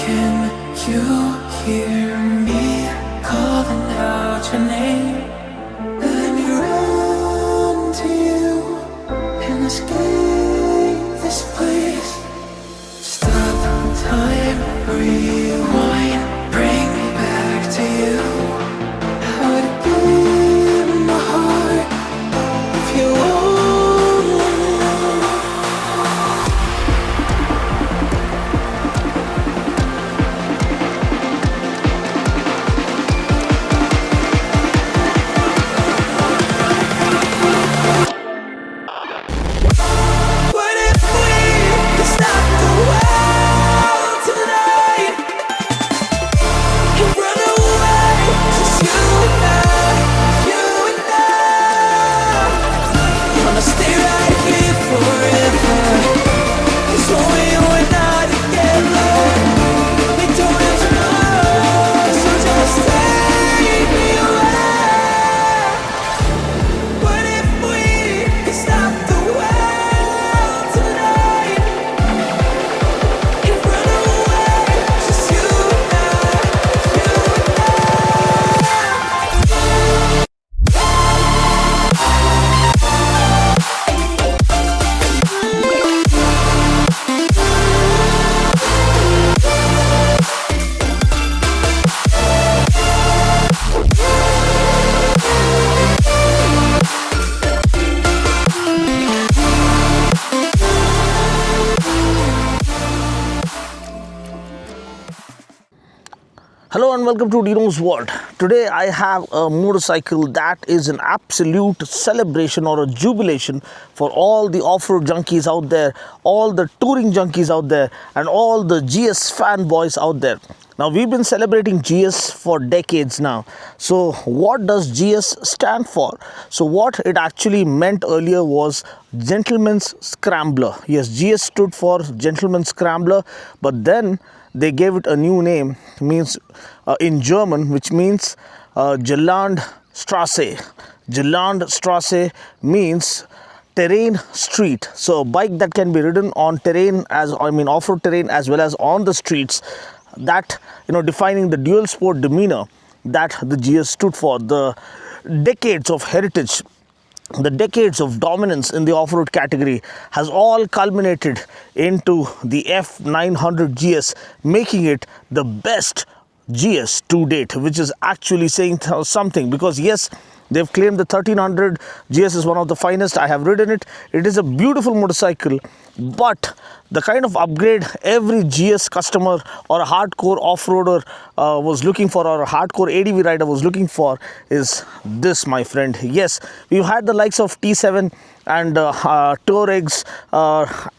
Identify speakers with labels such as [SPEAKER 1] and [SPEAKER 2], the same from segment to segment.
[SPEAKER 1] Can you hear me calling out your name? Let me run to you and escape this place. Stop time, rewind, bring me back to you. I would give my heart if you only knew. What if we could stop the world tonight and run away? Just you and I. Wanna stay right here forever. It's only you and I together. We don't have tomorrow, so just take me away. What if we could stop the world tonight and run away? Just you and I, you and I.
[SPEAKER 2] Hello and welcome to Dino's World. Today I have a motorcycle that is an absolute celebration or a jubilation for all the off-road junkies out there, all the touring junkies out there, and all the GS fanboys out there. Now we've been celebrating GS for decades now. So what does GS stand for? So what it actually meant earlier was Gentleman's Scrambler. Yes, GS stood for Gentleman's Scrambler, but then they gave it a new name, means in German, which means Geländestraße. Geländestraße means terrain street. So a bike that can be ridden on terrain, off-road terrain, as well as on the streets. That, defining the dual sport demeanor that the GS stood for. The decades of heritage, the decades of dominance in the off-road category has all culminated into the F900 GS, making it the best GS to date, which is actually saying something, because yes, they've claimed the 1300 GS is one of the finest. I have ridden it. It is a beautiful motorcycle, but the kind of upgrade every GS customer or a hardcore off-roader was looking for, or a hardcore ADV rider was looking for, is this, my friend. Yes, we've had the likes of T7 and Touaregs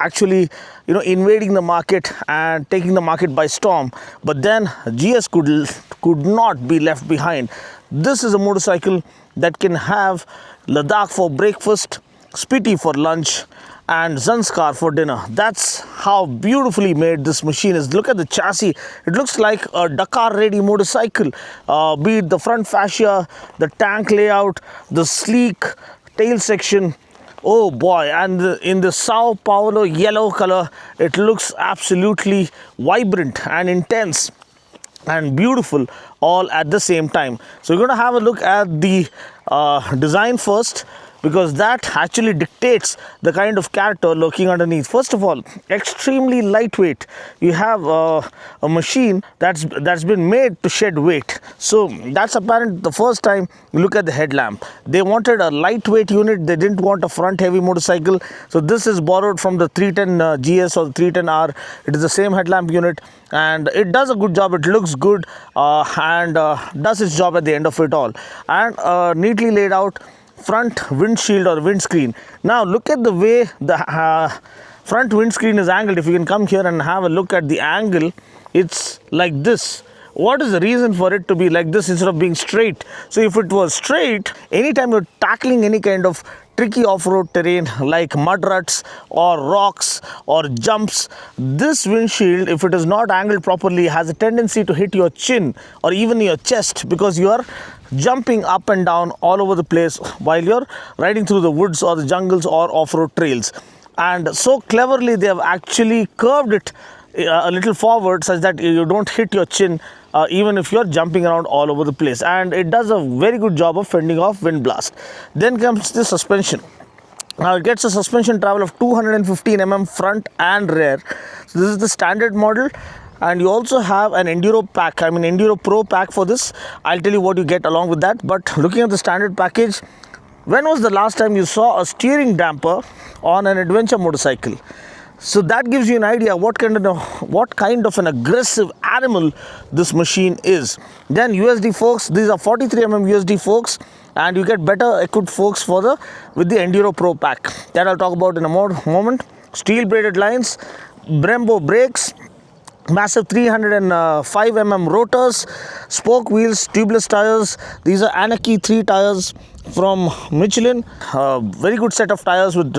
[SPEAKER 2] actually invading the market and taking the market by storm, but then GS could not be left behind. This is a motorcycle that can have Ladakh for breakfast, Spiti for lunch, and Zanskar for dinner. That's how beautifully made this machine is. Look at the chassis. It looks like a Dakar ready motorcycle, be it the front fascia, the tank layout, the sleek tail section. Oh boy, and in the Sao Paulo yellow color, it looks absolutely vibrant and intense and beautiful all at the same time. So we're going to have a look at the design first, because that actually dictates the kind of character lurking underneath. First of all, extremely lightweight. You have a machine that's been made to shed weight. So that's apparent the first time you look at the headlamp. They wanted a lightweight unit. They didn't want a front heavy motorcycle. So this is borrowed from the 310 GS or the 310R. It is the same headlamp unit, and it does a good job. It looks good and does its job at the end of it all. And neatly laid out front windshield or windscreen. Now look at the way the front windscreen is angled. If you can come here and have a look at the angle, it's like this. What is the reason for it to be like this instead of being straight? So if it was straight, anytime you're tackling any kind of tricky off-road terrain like mud ruts or rocks or jumps, this windshield, if it is not angled properly, has a tendency to hit your chin or even your chest, because you are jumping up and down all over the place while you're riding through the woods or the jungles or off-road trails. And so cleverly they have actually curved it a little forward such that you don't hit your chin even if you're jumping around all over the place, and it does a very good job of fending off wind blast. Then comes the suspension. Now it gets a suspension travel of 215 mm front and rear. So this is the standard model, and you also have an Enduro pack, I mean Enduro Pro pack for this. I'll tell you what you get along with that. But looking at the standard package, when was the last time you saw a steering damper on an adventure motorcycle? So that gives you an idea what kind of an aggressive animal this machine is. Then USD forks, these are 43 mm USD forks, and you get better equipped forks with the Enduro Pro pack. That I'll talk about in a moment. Steel braided lines, Brembo brakes, massive 305 mm rotors, spoke wheels, tubeless tires. These are Anarchy 3 tires from Michelin. Very good set of tires with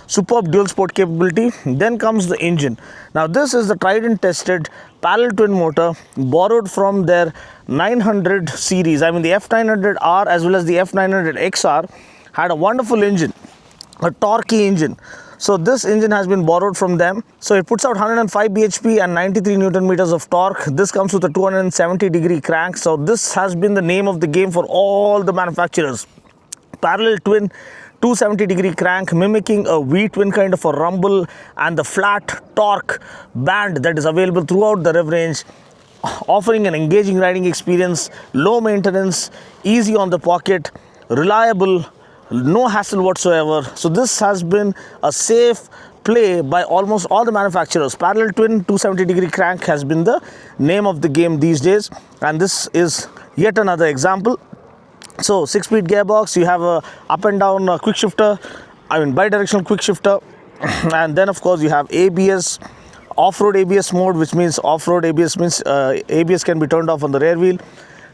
[SPEAKER 2] superb dual sport capability. Then comes the engine. Now this is the tried and tested parallel twin motor borrowed from their 900 series. I mean the F900R as well as the F900XR had a wonderful engine, a torquey engine. So this engine has been borrowed from them. So it puts out 105 bhp and 93 newton meters of torque. This comes with a 270 degree crank. So this has been the name of the game for all the manufacturers. Parallel twin 270 degree crank, mimicking a V-twin kind of a rumble, and the flat torque band that is available throughout the rev range, offering an engaging riding experience, low maintenance, easy on the pocket, reliable, no hassle whatsoever. So this has been a safe play by almost all the manufacturers. Parallel twin 270 degree crank has been the name of the game these days, and this is yet another example. So 6-speed gearbox, you have a up and down quick shifter, I mean bi-directional quick shifter, and then of course you have ABS, off-road ABS mode, which means off-road ABS means ABS can be turned off on the rear wheel.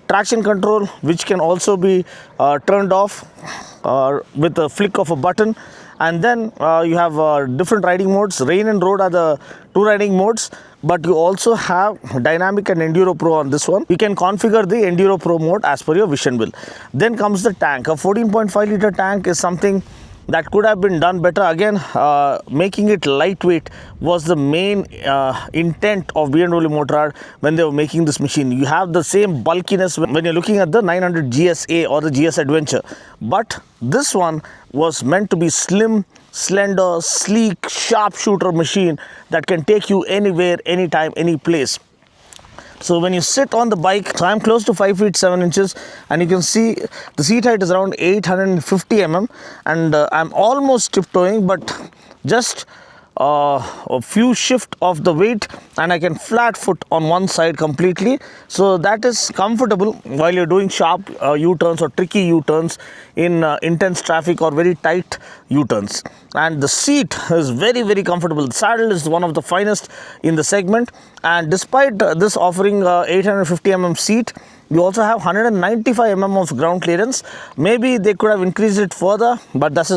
[SPEAKER 2] Traction control, which can also be turned off with a flick of a button. And then you have different riding modes. Rain and road are the two riding modes, but you also have dynamic and Enduro Pro on this one. You can configure the Enduro Pro mode as per your vision will. Then comes the tank. A 14.5 liter tank is something that could have been done better. Again, making it lightweight was the main intent of BMW Motorrad when they were making this machine. You have the same bulkiness when you're looking at the 900 GSA or the GS Adventure, but this one was meant to be slim, slender, sleek, sharpshooter machine that can take you anywhere, anytime, any place. So when you sit on the bike, so I'm close to 5 feet 7 inches, and you can see the seat height is around 850 mm, and I'm almost tiptoeing, but just a few shift of the weight and I can flat foot on one side completely. So that is comfortable while you're doing sharp U-turns or tricky U-turns in intense traffic or very tight U-turns. And the seat is very, very comfortable. The saddle is one of the finest in the segment, and despite this offering 850 mm seat, you also have 195 mm of ground clearance. Maybe they could have increased it further, but that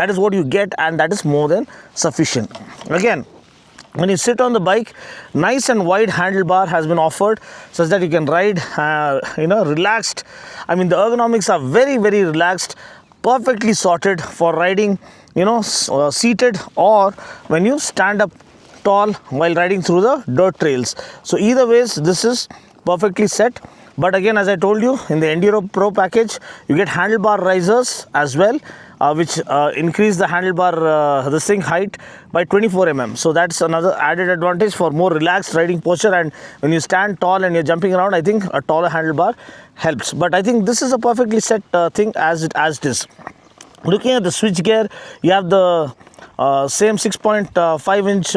[SPEAKER 2] is what you get, and that is more than sufficient. Again, when you sit on the bike, nice and wide handlebar has been offered such that you can ride relaxed. I mean the ergonomics are very, very relaxed, perfectly sorted for riding seated or when you stand up tall while riding through the dirt trails. So either ways this is perfectly set. But again, as I told you, in the Enduro Pro package you get handlebar risers as well, which increase the handlebar the swing height by 24 mm. So that's another added advantage for more relaxed riding posture, and when you stand tall and you're jumping around, I think a taller handlebar helps. But I think this is a perfectly set thing as it is. Looking at the switch gear, you have the same 6.5 inch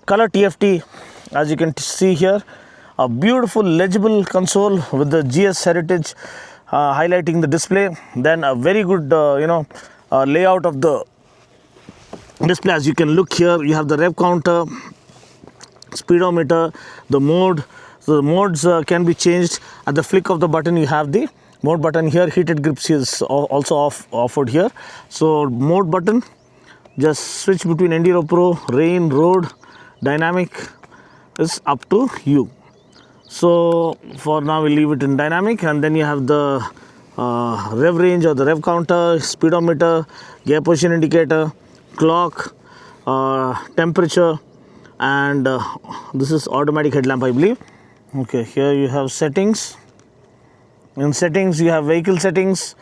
[SPEAKER 2] color TFT, as you can see here. A beautiful legible console with the GS heritage highlighting the display. Then a very good layout of the display. As you can look here, you have the rev counter, speedometer, the mode. So the modes can be changed at the flick of the button. You have the mode button here. Heated grips is also offered here. So mode button, just switch between Enduro Pro, rain, road, dynamic is up to you. So for now we'll leave it in dynamic, and then you have the rev range or the rev counter, speedometer, gear position indicator, clock, temperature, and this is automatic headlamp, I believe. Okay, here you have settings. In settings you have vehicle settings,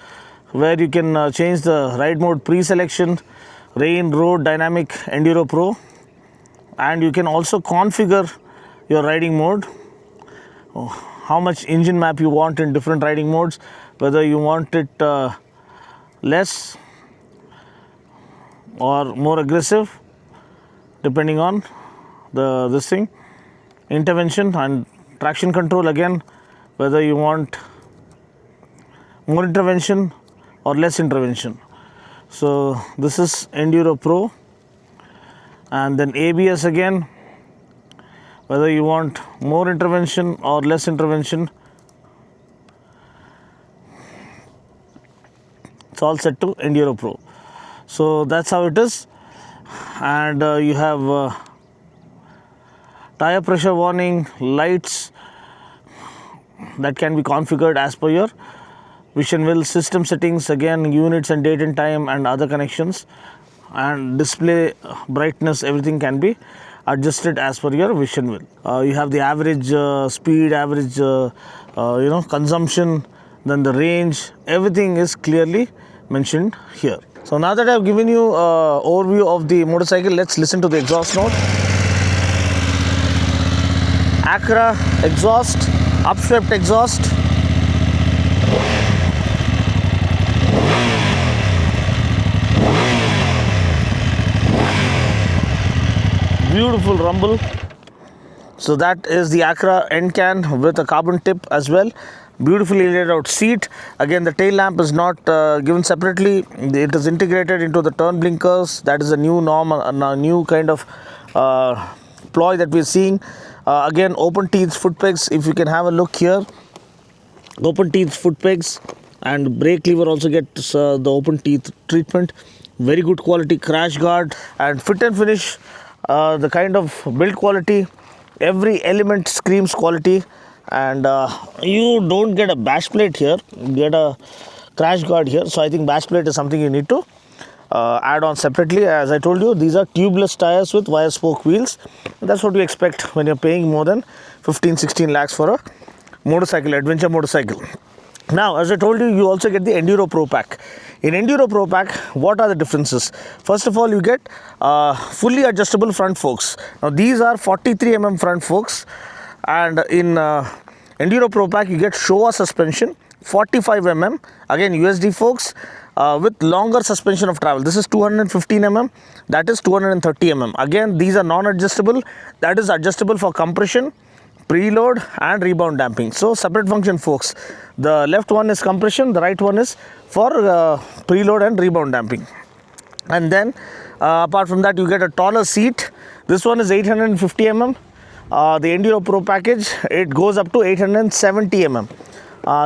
[SPEAKER 2] where you can change the ride mode pre-selection, rain, road, dynamic, enduro pro, and you can also configure your riding mode, how much engine map you want in different riding modes, whether you want it less or more aggressive depending on this thing. Intervention and traction control, again, whether you want more intervention or less intervention. So this is Enduro Pro. And then ABS, again, whether you want more intervention or less intervention. It's all set to Enduro Pro. So that's how it is. And you have tire pressure warning, lights that can be configured as per your vision will, system settings, again, units and date and time and other connections, and display brightness, everything can be adjusted as per your vision will. You have the average speed, average consumption, then the range, everything is clearly mentioned here. So now that I have given you overview of the motorcycle, let's listen to the exhaust note. Acra exhaust, upswept exhaust. Beautiful rumble. So that is the Acra end can with a carbon tip as well. Beautifully laid out seat. Again, the tail lamp is not given separately. It is integrated into the turn blinkers. That is a new norm, a new kind of ploy that we're seeing. Again, open teeth foot pegs. If you can have a look here, open teeth foot pegs, and brake lever also gets the open teeth treatment. Very good quality crash guard, and fit and finish. The kind of build quality, every element screams quality, and you don't get a bash plate here, you get a crash guard here. So I think bash plate is something you need to add on separately. As I told you, these are tubeless tires with wire spoke wheels. That's what you expect when you're paying more than 15-16 lakhs for a motorcycle, adventure motorcycle. Now, as I told you, you also get the Enduro Pro Pack. In Enduro Pro Pack, what are the differences? First of all, you get fully adjustable front forks. Now, these are 43mm front forks, and in Enduro Pro Pack, you get Showa suspension, 45mm, again USD forks with longer suspension of travel. This is 215mm, that is 230mm. Again, these are non-adjustable, that is adjustable for compression, preload and rebound damping. So separate function forks. The left one is compression, the right one is for preload and rebound damping. And then apart from that, you get a taller seat. This one is 850mm. The Enduro Pro package, it goes up to 870mm.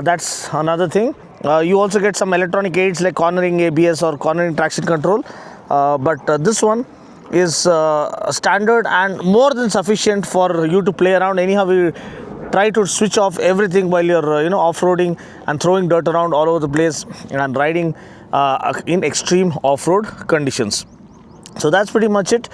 [SPEAKER 2] That's another thing. You also get some electronic aids like cornering ABS or cornering traction control, but this one is standard and more than sufficient for you to play around. Anyhow, we try to switch off everything while you're off-roading and throwing dirt around all over the place and riding in extreme off-road conditions. So that's pretty much it.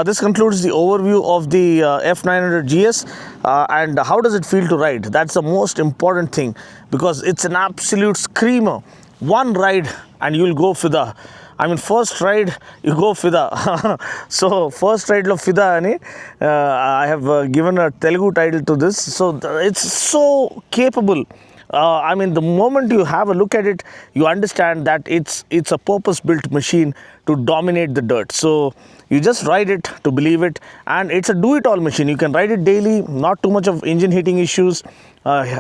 [SPEAKER 2] This concludes the overview of the F900 GS and how does it feel to ride. That's the most important thing, because it's an absolute screamer. One ride and you'll go fida. I mean, first ride you go fida. So first ride lo fida ani I have given a Telugu title to this. So it's so capable. I mean, the moment you have a look at it, you understand that it's a purpose-built machine to dominate the dirt. So you just ride it to believe it, and it's a do-it-all machine. You can ride it daily, not too much of engine heating issues.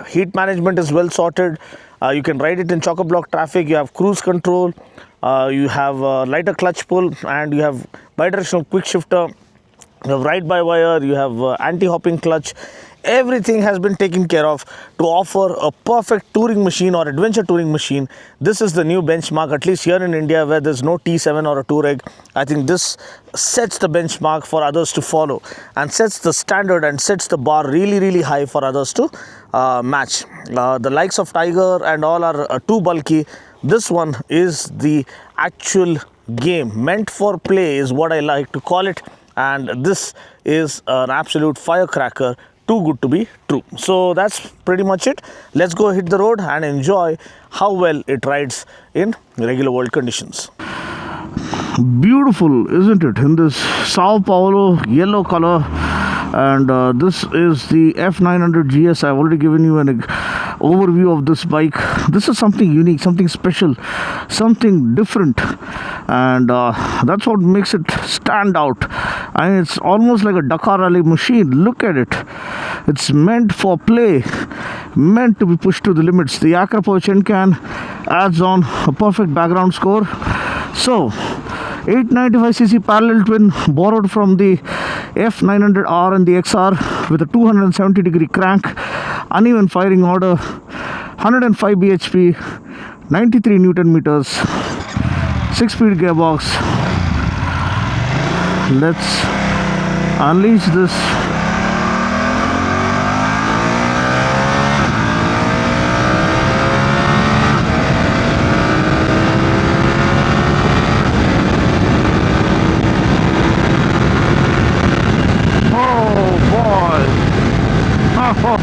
[SPEAKER 2] Heat management is well sorted. You can ride it in chock-a-block traffic. You have cruise control. You have lighter clutch pull, and you have bidirectional quick shifter. You have ride-by-wire. You have anti-hopping clutch. Everything has been taken care of to offer a perfect touring machine or adventure touring machine. This is the new benchmark, at least here in India, where there's no T7 or a Touareg. I think this sets the benchmark for others to follow and sets the standard and sets the bar really, really high for others to match. The likes of Tiger and all are too bulky. This one is the actual game, meant for play is what I like to call it. and this is an absolute firecracker, too good to be true. So that's pretty much it. Let's go hit the road and enjoy how well it rides in regular world conditions. Beautiful, isn't it, in this Sao Paulo yellow color. And this is the F900 GS. I've already given you an overview of this bike. This is something unique, something special, something different, and that's what makes it stand out. And it's almost like a Dakar rally machine. Look at it. It's meant for play, meant to be pushed to the limits. The Acra Pouch end can adds on a perfect background score. So 895cc parallel twin borrowed from the F900R and the XR with a 270-degree crank, uneven firing order, 105 bhp, 93 Newton meters, 6-speed gearbox. Let's unleash this.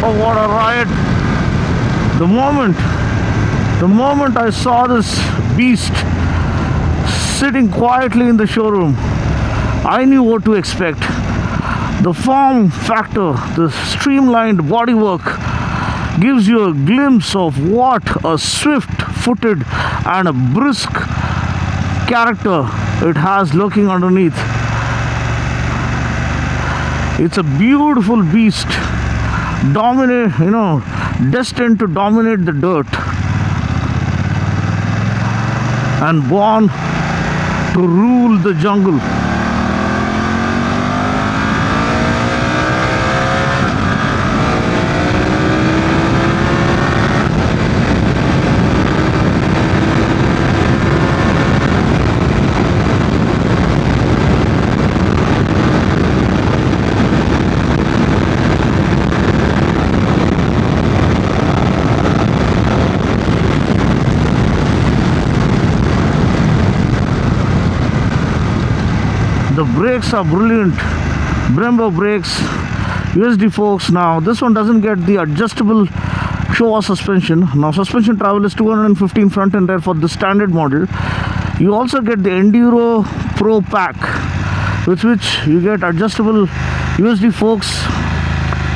[SPEAKER 2] Oh, what a riot. The moment I saw this beast sitting quietly in the showroom, I knew what to expect. The form factor, the streamlined bodywork gives you a glimpse of what a swift-footed and a brisk character it has lurking underneath. It's a beautiful beast, destined to dominate the dirt and born to rule the jungle. The brakes are brilliant. Brembo brakes, USD forks. Now this one doesn't get the adjustable Showa suspension. Now suspension travel is 215 front and rear for the standard model. You also get the Enduro Pro pack, with which you get adjustable USD forks,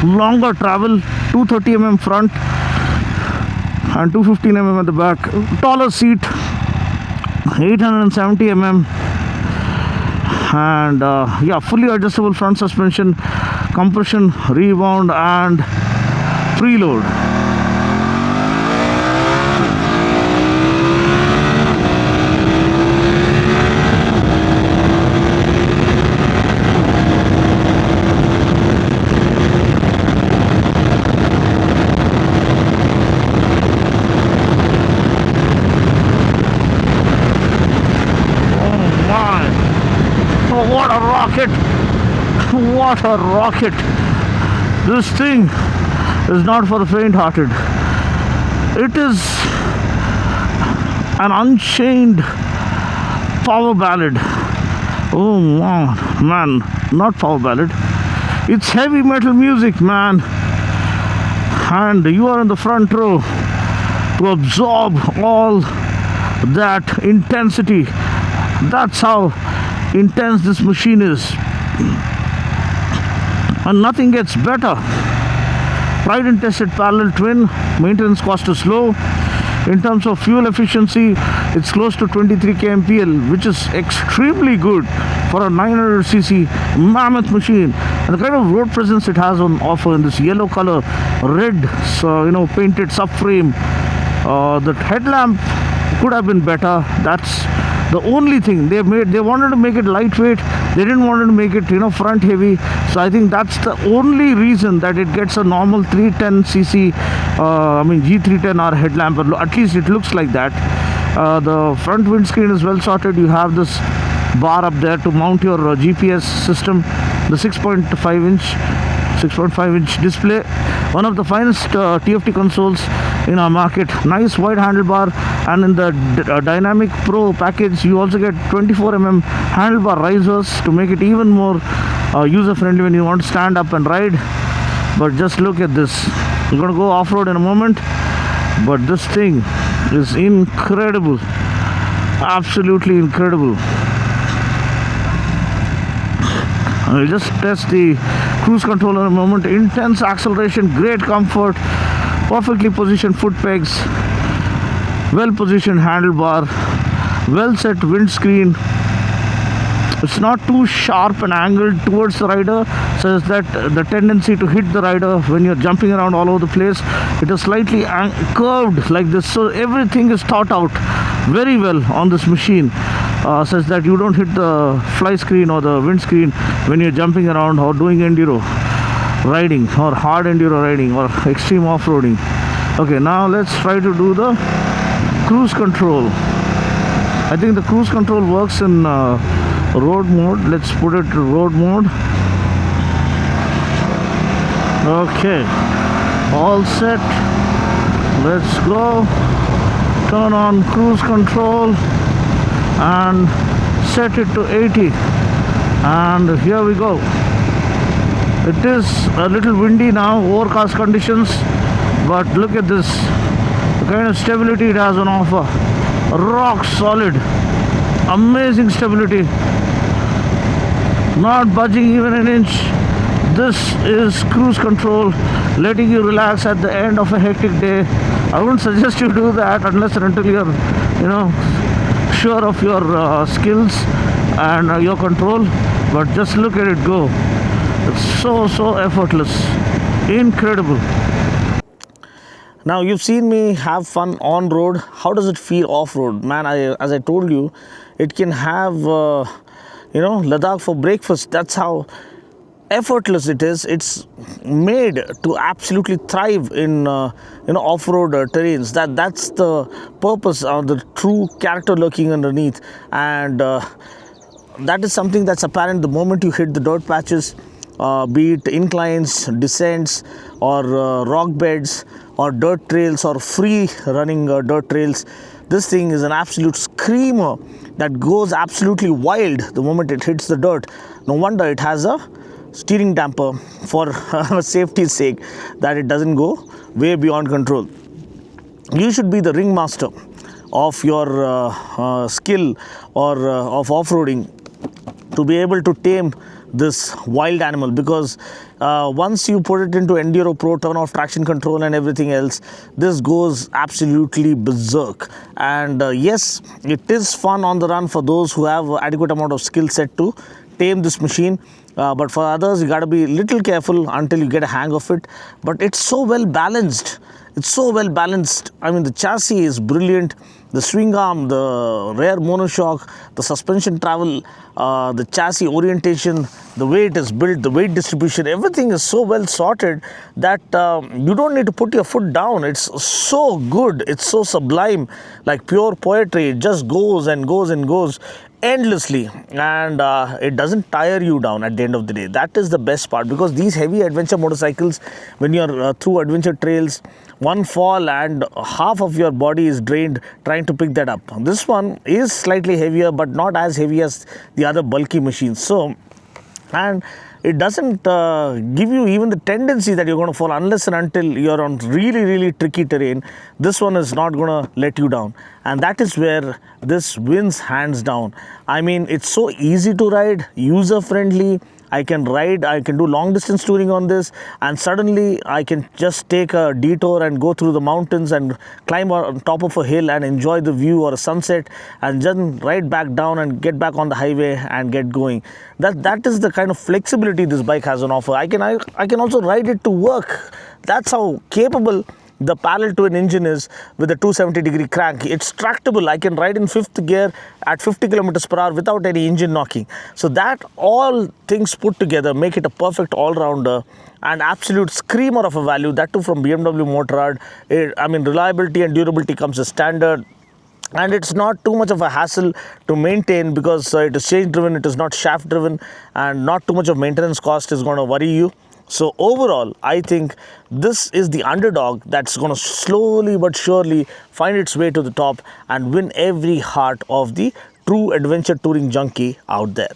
[SPEAKER 2] longer travel, 230mm front and 215mm at the back, taller seat, 870mm, and yeah, fully adjustable front suspension, compression, rebound and preload. What a rocket! What a rocket! This thing is not for the faint-hearted. It is an unchained power ballad. Oh man, not power ballad. It's heavy metal music, man. And you are in the front row to absorb all that intensity. That's how intense this machine is, and nothing gets better. Tried and tested parallel twin. Maintenance cost is low. In terms of fuel efficiency, it's close to 23 kmpl, which is extremely good for a 900cc mammoth machine. And the kind of road presence it has on offer in this yellow color, red, painted subframe. The headlamp could have been better. That's the only thing they wanted to make it lightweight. They didn't want to make it front heavy. So I think that's the only reason that it gets a normal 310cc G310R headlamp. At least it looks like that. The front windscreen is well sorted. You have this bar up there to mount your GPS system. The 6.5-inch display, one of the finest TFT consoles in our market. Nice wide handlebar, and in the Dynamic Pro package you also get 24mm handlebar risers to make it even more user friendly when you want to stand up and ride. But just look at this. We're going to go off-road in a moment, but this thing is incredible, absolutely incredible. I'll just test the cruise control in a moment. Intense acceleration, great comfort, perfectly positioned foot pegs, well positioned handlebar, well set windscreen. It's not too sharp and angled towards the rider, so that the tendency to hit the rider when you're jumping around all over the place. It is slightly curved like this, so everything is thought out very well on this machine, such that you don't hit the fly screen or the windscreen when you're jumping around or doing enduro riding or hard enduro riding or extreme off-roading. Okay, now let's try to do the cruise control. I think the cruise control works in road mode. Let's put it to road mode. Okay, all set. Let's go. Turn on cruise control and set it to 80, and here we go. It is a little windy now, overcast conditions, but look at this, the kind of stability it has on offer. Rock solid, amazing stability, not budging even an inch. This is cruise control, letting you relax at the end of a hectic day. I wouldn't suggest you do that unless and until you're, sure of your skills and your control. But just look at it go. It's so effortless, incredible. Now you've seen me have fun on road. How does it feel off road, man? As I told you, it can have Ladakh for breakfast. That's how effortless it is. It's made to absolutely thrive in off-road terrains. That's the purpose, or the true character lurking underneath, and that is something that's apparent the moment you hit the dirt patches, be it inclines, descents, or rock beds, or dirt trails, or free running dirt trails. This thing is an absolute screamer that goes absolutely wild the moment it hits the dirt. No wonder it has a steering damper for safety's sake, that it doesn't go way beyond control. You should be the ringmaster of your skill or of off-roading to be able to tame this wild animal, because once you put it into Enduro Pro, turn off traction control and everything else, this goes absolutely berserk. And yes, it is fun on the run for those who have adequate amount of skill set to tame this machine, but for others you got to be a little careful until you get a hang of it. But it's so well balanced. It's so well balanced. I mean, the chassis is brilliant. The swing arm, the rear monoshock, the suspension travel, the chassis orientation, the way it is built, the weight distribution, everything is so well sorted that you don't need to put your foot down. It's so good. It's so sublime, like pure poetry. It just goes and goes and goes endlessly, and it doesn't tire you down at the end of the day. That is the best part, because these heavy adventure motorcycles, when you're through adventure trails, one fall and half of your body is drained trying to pick that up. This one is slightly heavier, but not as heavy as the other bulky machines. So, and it doesn't give you even the tendency that you're going to fall unless and until you're on really tricky terrain. This one is not going to let you down, and that is where this wins hands down. I mean, it's so easy to ride, user friendly. I can ride, I can do long distance touring on this, and suddenly I can just take a detour and go through the mountains and climb on top of a hill and enjoy the view or a sunset, and then ride back down and get back on the highway and get going. That is the kind of flexibility this bike has on offer. I can also ride it to work. That's how capable the parallel twin engine is with a 270-degree crank. It's tractable. I can ride in fifth gear at 50 kilometers per hour without any engine knocking. So that all things put together make it a perfect all-rounder and absolute screamer of a value. That too from BMW Motorrad. I mean, reliability and durability comes as standard. And it's not too much of a hassle to maintain, because it is change driven, it is not shaft driven, and not too much of maintenance cost is going to worry you. So overall, I think this is the underdog that's going to slowly but surely find its way to the top and win every heart of the true adventure touring junkie out there.